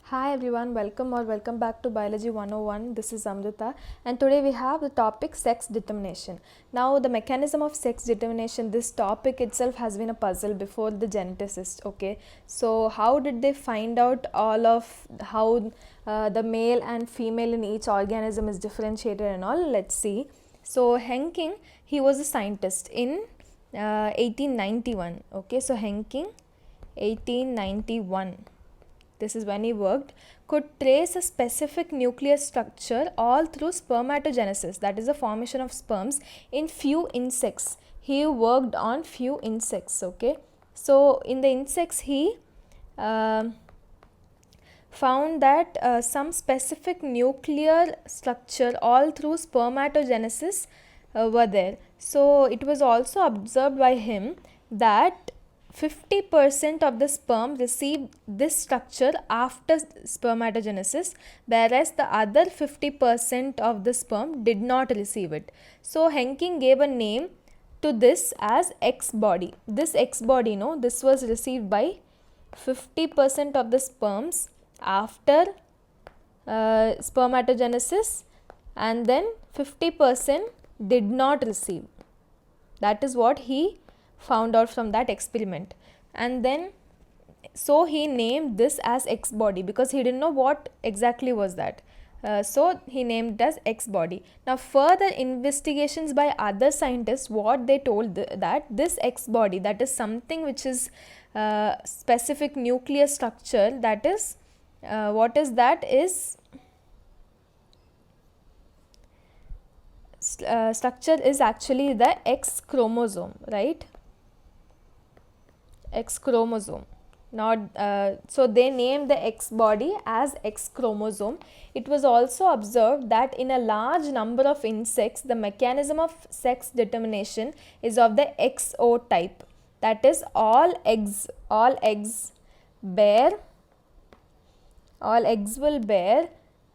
Hi everyone, welcome back to Biology 101. This is Amrita and today we have the topic sex determination. Now the mechanism of sex determination, this topic itself has been a puzzle before the geneticists, okay. So how did they find out all of how the male and female in each organism is differentiated and all? Let's see. So Henking, he was a scientist in 1891, okay. So Henking 1891. This is when he worked, could trace a specific nuclear structure all through spermatogenesis, that is the formation of sperms, in few insects. He worked on few insects, okay. So in the insects he found that some specific nuclear structure all through spermatogenesis were there. So it was also observed by him that 50% of the sperm received this structure after spermatogenesis, whereas the other 50% of the sperm did not receive it. So Henking gave a name to this as X body. This X body, this was received by 50% of the sperms after spermatogenesis, and then 50% did not receive. That is what he found out from that experiment. And then so he named this as X body because he didn't know what exactly was that. So he named it as X body. Now further investigations by other scientists, what they told that this X body, that is something which is specific nuclear structure, that is what is that is structure is actually the X chromosome, right? X chromosome. Not so they named the X body as X chromosome. It was also observed that in a large number of insects, the mechanism of sex determination is of the XO type. That is, all eggs will bear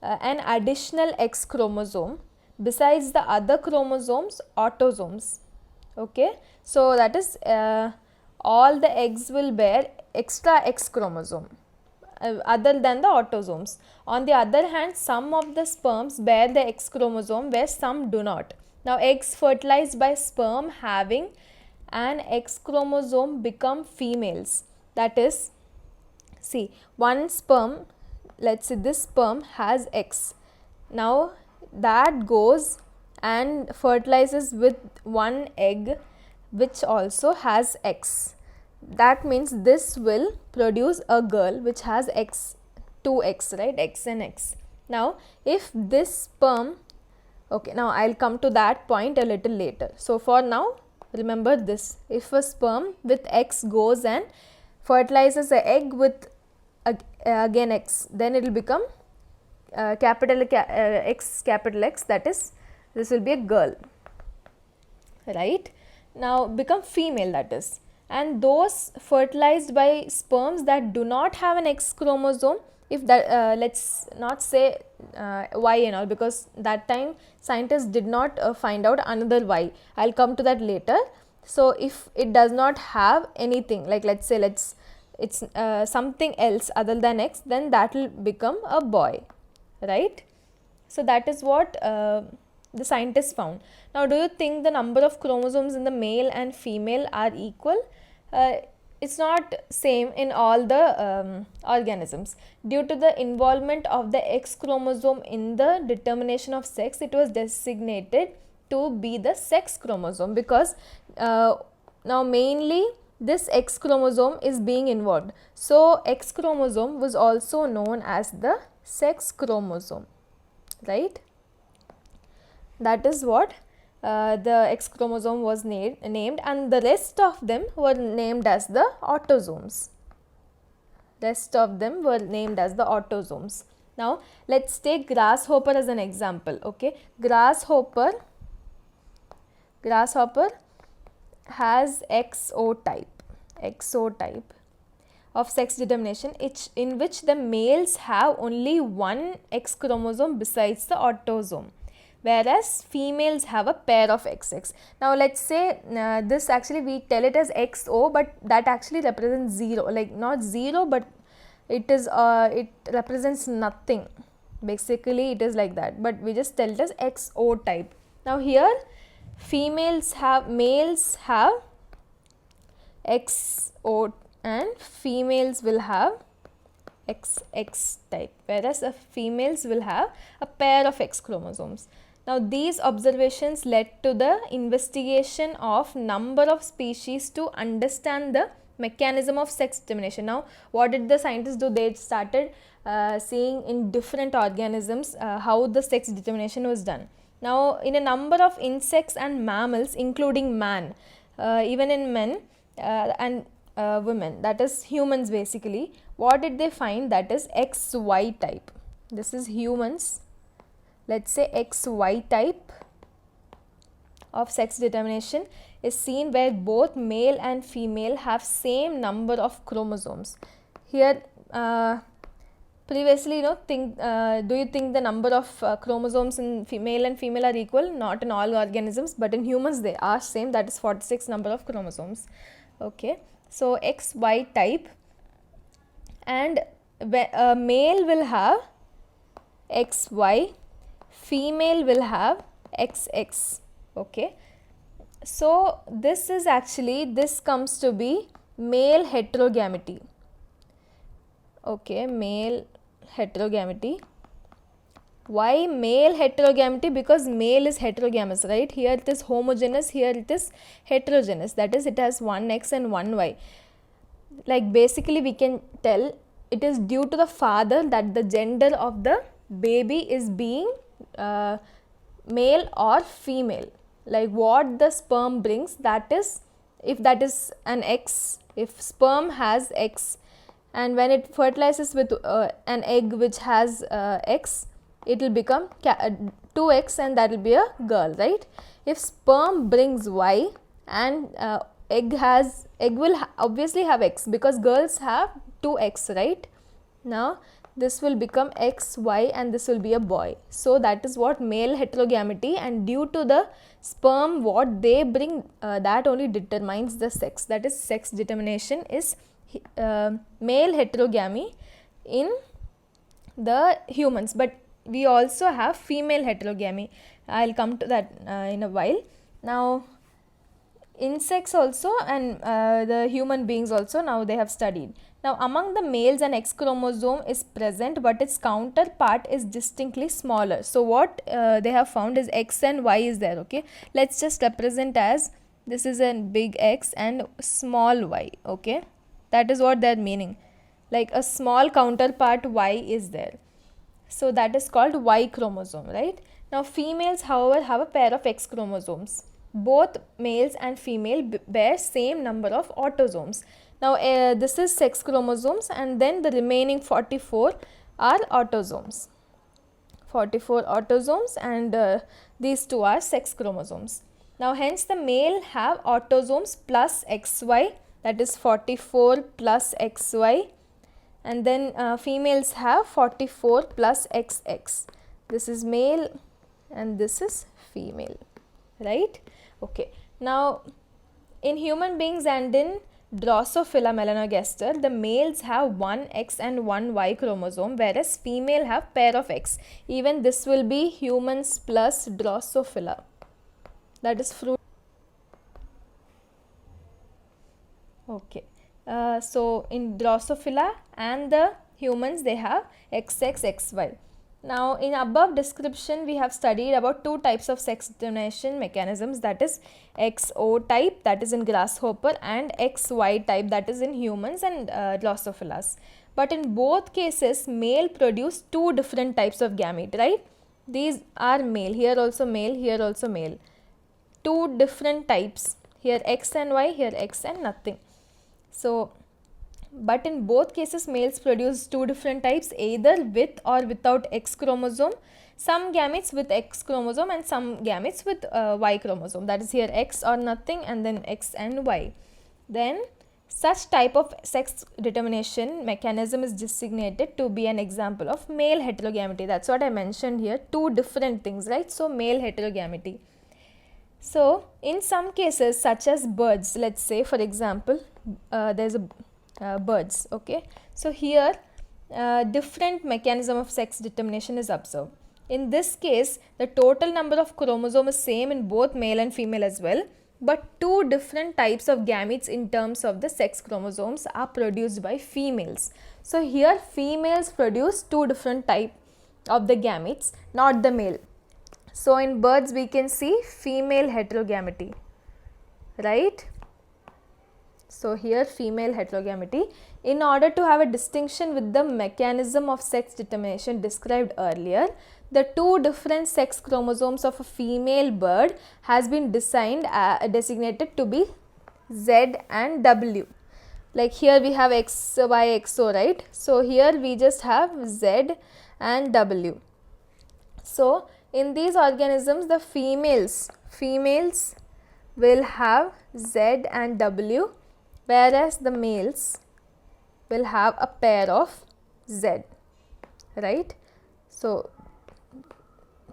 an additional X chromosome besides the other chromosomes, autosomes. Okay, so that is all the eggs will bear extra X chromosome other than the autosomes. On the other hand, some of the sperms bear the X chromosome where some do not. Now eggs fertilized by sperm having an X chromosome become females. That is, see, one sperm, let's say this sperm has X. Now that goes and fertilizes with one egg which also has X. That means this will produce a girl which has X, 2X, right? X and X. Now if this sperm, okay, now I'll come to that point a little later. So for now, remember this: if a sperm with X goes and fertilizes an egg with again X, then it will become capital X, that is, this will be a girl, right? Now become female, that is. And those fertilized by sperms that do not have an X chromosome, if that let's not say Y and all, because that time scientists did not find out another Y. I'll come to that later. So if it does not have anything, like let's say it's something else other than X, then that will become a boy, right? So that is what the scientists found. Now do you think the number of chromosomes in the male and female are equal? It's not same in all the organisms. Due to the involvement of the X chromosome in the determination of sex, it was designated to be the sex chromosome because now mainly this X chromosome is being involved. So X chromosome was also known as the sex chromosome, right? That is what the X chromosome was named, and the rest of them were named as the autosomes. Now let's take grasshopper as an example. Okay, grasshopper has XO type of sex determination, in which the males have only one X chromosome besides the autosome, whereas females have a pair of XX. Now let's say this actually we tell it as XO, but that actually represents 0, like not 0 but it represents nothing. Basically it is like that, but we just tell it as XO type. Now here males have XO and females will have XX type, whereas females will have a pair of X chromosomes. Now these observations led to the investigation of number of species to understand the mechanism of sex determination. Now what did the scientists do? They started seeing in different organisms how the sex determination was done. Now in a number of insects and mammals, including man, even in men and women, that is humans basically, what did they find? That is XY type. This is humans, let's say XY type of sex determination is seen where both male and female have same number of chromosomes. Here previously, do you think the number of chromosomes in male and female are equal? Not in all organisms, but in humans they are same, that is 46 number of chromosomes. Okay, so XY type, and male will have XY, female will have XX. Okay, so this is actually, this comes to be male heterogamity. Okay, male heterogamity. Why male heterogamity? Because male is heterogamous, right? Here it is homogeneous, here it is heterogeneous, that is it has one X and one Y. Like basically we can tell it is due to the father that the gender of the baby is being male or female. Like what the sperm brings, that is, if that is an X, if sperm has X and when it fertilizes with an egg which has X, it will become 2X and that will be a girl, right? If sperm brings Y and egg will obviously have X, because girls have 2X, right? Now this will become XY and this will be a boy. So that is what male heterogamity, and due to the sperm what they bring, that only determines the sex. That is sex determination is male heterogamy in the humans, but we also have female heterogamy. I will come to that in a while. Now insects also and the human beings also, now they have studied. Now among the males an X chromosome is present, but its counterpart is distinctly smaller. So what they have found is X and Y is there. Okay, let's just represent as this is a big X and small Y. Okay, that is what they are meaning, like a small counterpart Y is there. So that is called Y chromosome, right? Now females however have a pair of X chromosomes. Both males and female bear same number of autosomes. Now this is sex chromosomes, and then the remaining 44 are autosomes. 44 autosomes, and these two are sex chromosomes. Now hence the male have autosomes plus XY, that is 44 plus XY, and then females have 44 plus XX. This is male and this is female, right? Okay, now in human beings and in Drosophila melanogaster, the males have one X and one Y chromosome, whereas female have pair of X. Even this will be humans plus Drosophila, that is fruit. Okay, so in Drosophila and the humans they have XX, XY. Now in above description we have studied about two types of sex determination mechanisms, that is XO type, that is in grasshopper, and XY type, that is in humans and Drosophilas. But in both cases male produce two different types of gamete, right? These are male, here also male, here also male. Two different types, here X and Y, here X and nothing. So but in both cases males produce two different types, either with or without X chromosome. Some gametes with X chromosome and some gametes with Y chromosome, that is here X or nothing and then X and Y. Then such type of sex determination mechanism is designated to be an example of male heterogamity. That's what I mentioned here, two different things, right? So male heterogamity. So in some cases such as birds, let's say for example there is a birds. Okay, so here different mechanism of sex determination is observed. In this case, the total number of chromosomes is same in both male and female as well, but two different types of gametes in terms of the sex chromosomes are produced by females. So here females produce two different types of the gametes, not the male. So in birds we can see female heterogamety, right? So here female heterogamety. In order to have a distinction with the mechanism of sex determination described earlier, the two different sex chromosomes of a female bird has been designated to be Z and W. Like here we have XY, XO, right? So here we just have Z and W. So in these organisms, the females will have Z and W, whereas the males will have a pair of Z, right? So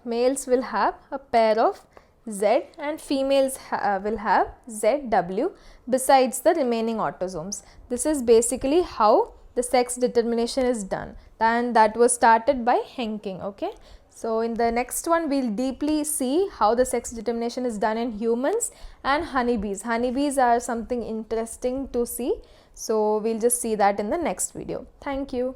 males will have a pair of Z and females will have ZW besides the remaining autosomes. This is basically how the sex determination is done, and that was started by Henking. Okay, so in the next one we will deeply see how the sex determination is done in humans and honeybees. Honeybees are something interesting to see, so we will just see that in the next video. Thank you.